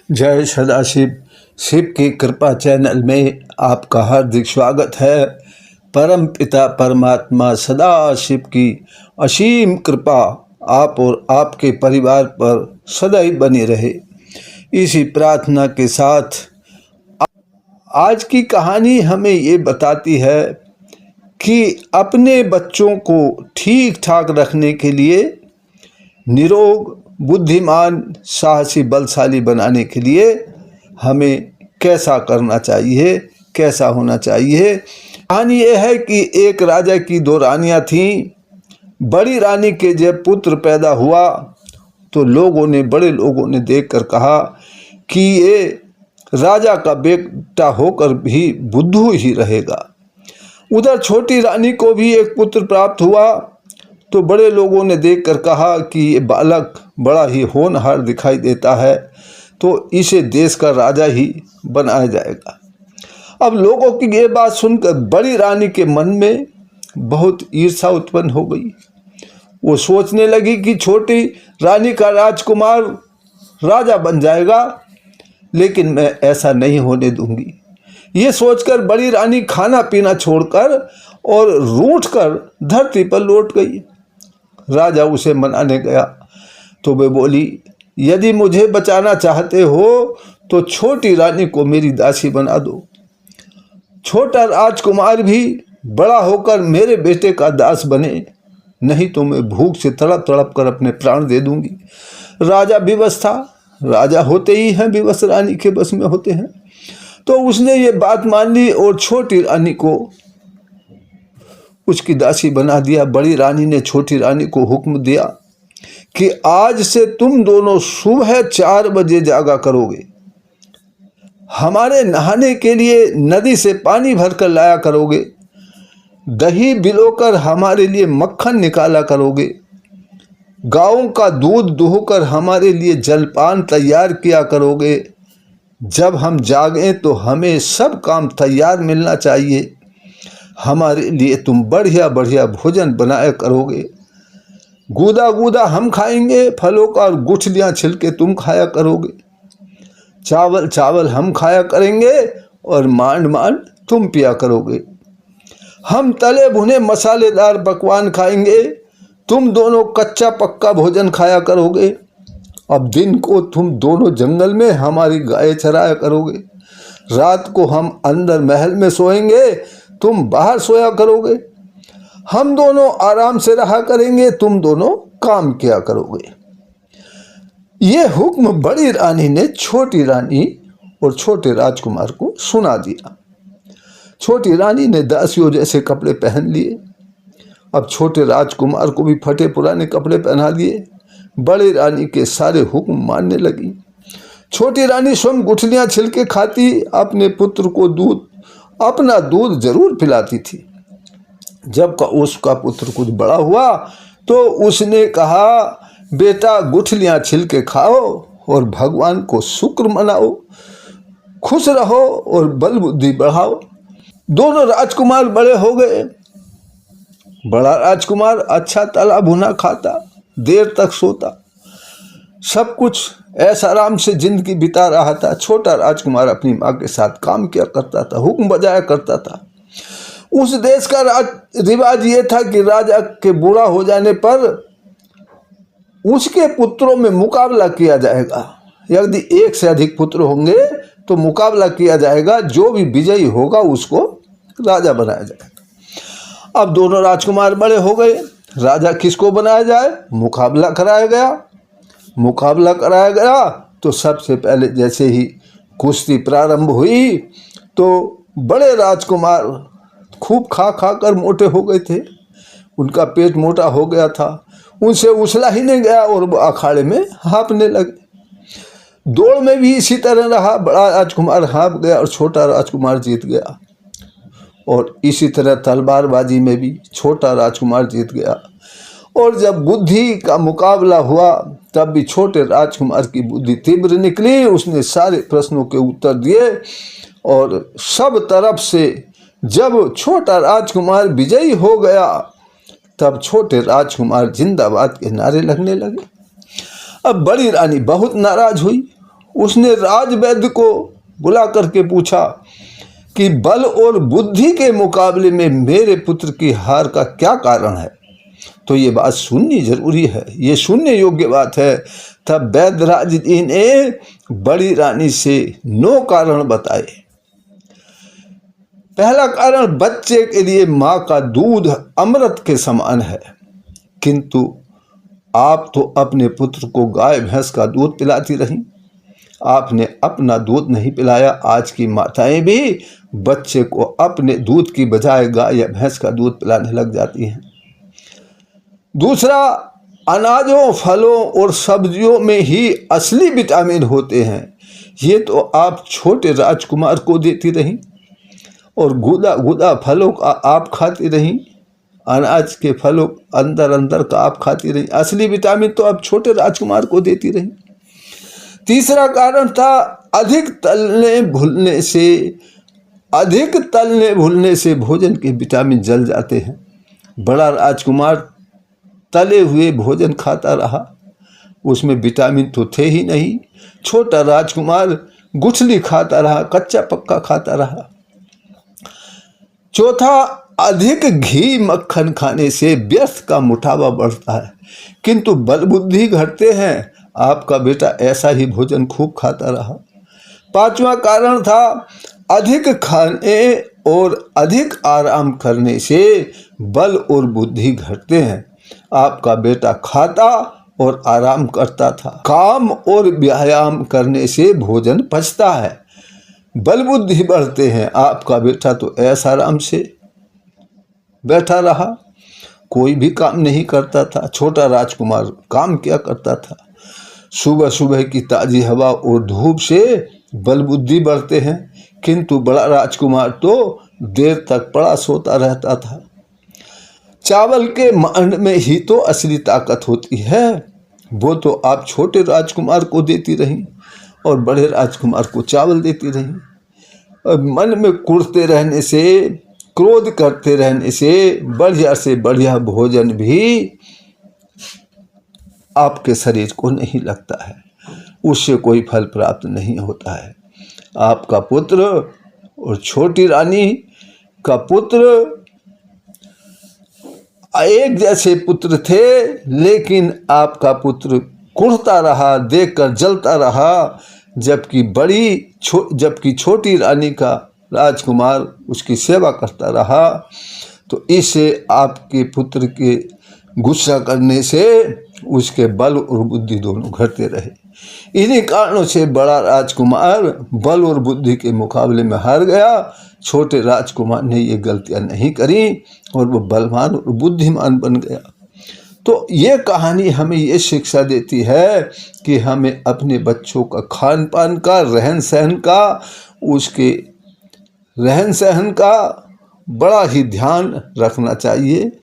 जय सदाशिव। शिव की कृपा चैनल में आपका हार्दिक स्वागत है। परम पिता परमात्मा सदाशिव की असीम कृपा आप और आपके परिवार पर सदैव बनी रहे, इसी प्रार्थना के साथ आज की कहानी हमें ये बताती है कि अपने बच्चों को ठीक ठाक रखने के लिए, निरोग, बुद्धिमान, साहसी, बलशाली बनाने के लिए हमें कैसा करना चाहिए, कैसा होना चाहिए। कहानी यह है कि एक राजा की दो रानियां थीं। बड़ी रानी के जब पुत्र पैदा हुआ तो बड़े लोगों ने देखकर कहा कि ये राजा का बेटा होकर भी बुद्धू ही रहेगा। उधर छोटी रानी को भी एक पुत्र प्राप्त हुआ तो बड़े लोगों ने देखकर कहा कि ये बालक बड़ा ही होनहार दिखाई देता है, तो इसे देश का राजा ही बनाया जाएगा। अब लोगों की ये बात सुनकर बड़ी रानी के मन में बहुत ईर्ष्या उत्पन्न हो गई। वो सोचने लगी कि छोटी रानी का राजकुमार राजा बन जाएगा, लेकिन मैं ऐसा नहीं होने दूंगी। ये सोचकर बड़ी रानी खाना पीना छोड़कर और रूठकर धरती पर लौट गई। राजा उसे मनाने गया तो वे बोली, यदि मुझे बचाना चाहते हो तो छोटी रानी को मेरी दासी बना दो। छोटा राजकुमार भी बड़ा होकर मेरे बेटे का दास बने, नहीं तो मैं भूख से तड़प तड़प कर अपने प्राण दे दूंगी। राजा विवश था। राजा होते ही हैं विवश, रानी के बस में होते हैं। तो उसने ये बात मान ली और छोटी रानी को उसकी दासी बना दिया। बड़ी रानी ने छोटी रानी को हुक्म दिया कि आज से तुम दोनों सुबह 4 बजे जागा करोगे, हमारे नहाने के लिए नदी से पानी भरकर लाया करोगे, दही बिलोकर हमारे लिए मक्खन निकाला करोगे, गायों का दूध दुहकर हमारे लिए जलपान तैयार किया करोगे। जब हम जागें तो हमें सब काम तैयार मिलना चाहिए। हमारे लिए तुम बढ़िया बढ़िया भोजन बनाया करोगे। गूदा गूदा हम खाएंगे, फलों का और गुठलियाँ छिलके तुम खाया करोगे। चावल चावल हम खाया करेंगे और मांड मांड तुम पिया करोगे। हम तले भुने मसालेदार पकवान खाएंगे, तुम दोनों कच्चा पक्का भोजन खाया करोगे। अब दिन को तुम दोनों जंगल में हमारी गाय चराया करोगे। रात को हम अंदर महल में सोएंगे, तुम बाहर सोया करोगे। हम दोनों आराम से रहा करेंगे, तुम दोनों काम किया करोगे। ये हुक्म बड़ी रानी ने छोटी रानी और छोटे राजकुमार को सुना दिया। छोटी रानी ने दासियों जैसे कपड़े पहन लिए। अब छोटे राजकुमार को भी फटे पुराने कपड़े पहना दिए। बड़ी रानी के सारे हुक्म मानने लगी। छोटी रानी स्वयं गुठलियाँ छिलके खाती, अपने पुत्र को अपना दूध जरूर पिलाती थी। जब उसका पुत्र कुछ बड़ा हुआ तो उसने कहा, बेटा गुठलियाँ छिलके खाओ और भगवान को शुक्र मनाओ, खुश रहो और बल बुद्धि बढ़ाओ। दोनों राजकुमार बड़े हो गए। बड़ा राजकुमार अच्छा तला भुना खाता, देर तक सोता, सब कुछ ऐसा आराम से जिंदगी बिता रहा था। छोटा राजकुमार अपनी माँ के साथ काम किया करता था, हुक्म बजाया करता था। उस देश का रिवाज ये था कि राजा के बूढ़ा हो जाने पर उसके पुत्रों में मुकाबला किया जाएगा। यदि एक से अधिक पुत्र होंगे तो मुकाबला किया जाएगा, जो भी विजयी होगा उसको राजा बनाया जाएगा। अब दोनों राजकुमार बड़े हो गए। राजा किसको बनाया जाए, मुकाबला कराया गया। मुकाबला कराया गया तो सबसे पहले जैसे ही कुश्ती प्रारंभ हुई तो बड़े राजकुमार खूब खा खा कर मोटे हो गए थे। उनका पेट मोटा हो गया था, उनसे उछला ही नहीं गया और वो अखाड़े में हाँफने लगे। दौड़ में भी इसी तरह रहा, बड़ा राजकुमार हाँफ गया और छोटा राजकुमार जीत गया। और इसी तरह तलवारबाजी में भी छोटा राजकुमार जीत गया। और जब बुद्धि का मुकाबला हुआ तब भी छोटे राजकुमार की बुद्धि तीव्र निकली। उसने सारे प्रश्नों के उत्तर दिए और सब तरफ से जब छोटा राजकुमार विजयी हो गया तब छोटे राजकुमार जिंदाबाद के नारे लगने लगे। अब बड़ी रानी बहुत नाराज हुई। उसने राजवैद्य को बुला करके पूछा कि बल और बुद्धि के मुकाबले में मेरे पुत्र की हार का क्या कारण है। तो ये बात सुननी जरूरी है, ये सुनने योग्य बात है। तब वैद्यराज जी ने बड़ी रानी से 9 कारण बताए। पहला कारण, बच्चे के लिए माँ का दूध अमृत के समान है, किंतु आप तो अपने पुत्र को गाय भैंस का दूध पिलाती रहीं, आपने अपना दूध नहीं पिलाया। आज की माताएं भी बच्चे को अपने दूध की बजाय गाय या भैंस का दूध पिलाने लग जाती हैं। दूसरा, अनाजों, फलों और सब्जियों में ही असली विटामिन होते हैं, ये तो आप छोटे राजकुमार को देती रहीं, और गुदा गुदा फलों का आप खाती रहीं, अनाज के फलों अंदर अंदर का आप खाती रहीं, असली विटामिन तो आप छोटे राजकुमार को देती रहीं। तीसरा कारण था, अधिक तलने भूलने से भोजन के विटामिन जल जाते हैं। बड़ा राजकुमार तले हुए भोजन खाता रहा, उसमें विटामिन तो थे ही नहीं। छोटा राजकुमार गुठली खाता रहा, कच्चा पक्का खाता रहा। चौथा, अधिक घी मक्खन खाने से व्यर्थ का मोटापा बढ़ता है, किंतु बल बुद्धि घटते हैं। आपका बेटा ऐसा ही भोजन खूब खाता रहा। पांचवा कारण था, अधिक खाने और अधिक आराम करने से बल और बुद्धि घटते हैं। आपका बेटा खाता और आराम करता था। काम और व्यायाम करने से भोजन पचता है, बल बुद्धि बढ़ते हैं। आपका बेटा तो ऐसा आराम से बैठा रहा, कोई भी काम नहीं करता था। छोटा राजकुमार काम क्या करता था। सुबह सुबह की ताज़ी हवा और धूप से बल बुद्धि बढ़ते हैं, किंतु बड़ा राजकुमार तो देर तक पड़ा सोता रहता था। चावल के मांड में ही तो असली ताकत होती है, वो तो आप छोटे राजकुमार को देती रहीं और बड़े राजकुमार को चावल देती रहीं। और मन में कुढ़ते रहने से, क्रोध करते रहने से बढ़िया भोजन भी आपके शरीर को नहीं लगता है, उससे कोई फल प्राप्त नहीं होता है। आपका पुत्र और छोटी रानी का पुत्र एक जैसे पुत्र थे, लेकिन आपका पुत्र कुढ़ता रहा, देखकर जलता रहा, जबकि छोटी रानी का राजकुमार उसकी सेवा करता रहा। तो इससे आपके पुत्र के गुस्सा करने से उसके बल और बुद्धि दोनों घटते रहे। इन्हीं कारणों से बड़ा राजकुमार बल और बुद्धि के मुकाबले में हार गया। छोटे राजकुमार ने ये गलतियां नहीं करी और वो बलवान और बुद्धिमान बन गया। तो ये कहानी हमें ये शिक्षा देती है कि हमें अपने बच्चों का खान पान का, रहन सहन का बड़ा ही ध्यान रखना चाहिए।